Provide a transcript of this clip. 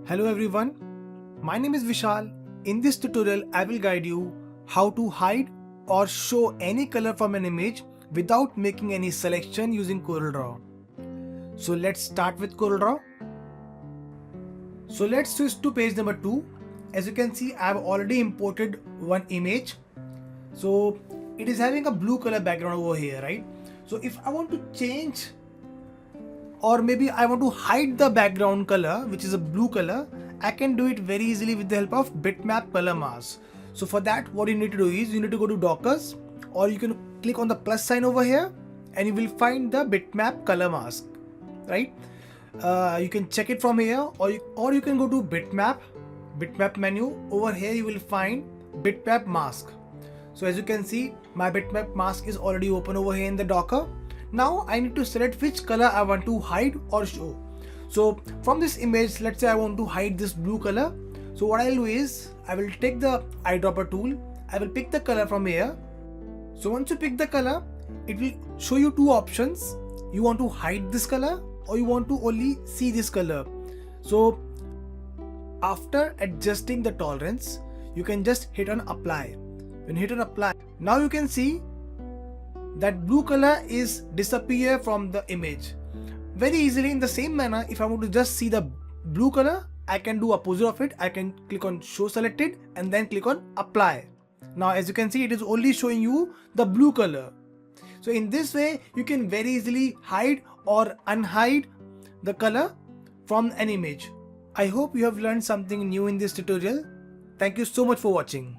Hello everyone, my name is Vishal. In this tutorial, I will guide you how to hide or show any color from an image without making any selection using CorelDRAW. So let's start with CorelDRAW. So let's switch to page number 2. As you can see, I have already imported one image. So it is having a blue color background over here, right? So if I want to change, or maybe I want to hide the background color, which is a blue color, I can do it very easily with the help of bitmap color mask. So for that, what you need to do is you need to go to Dockers, or you can click on the plus sign over here and you will find the bitmap color mask, right? You can check it from here, or you can go to bitmap menu. Over here you will find bitmap mask. So as you can see, my bitmap mask is already open over here in the Docker. Now I need to select which color I want to hide or show. So from this image, let's say I want to hide this blue color. So what I'll do is I will take the eyedropper tool. I will pick the color from here. So once you pick the color, it will show you two options. You want to hide this color or you want to only see this color. So after adjusting the tolerance, you can just hit on apply. When you hit on apply, now you can see that blue color is disappear from the image very easily. In the same manner, if I want to just see the blue color, I can do opposite of it. I can click on show selected and then click on apply. Now as you can see, it is only showing you the blue color. So in this way, you can very easily hide or unhide the color from an image. I hope you have learned something new in this tutorial. Thank you so much for watching.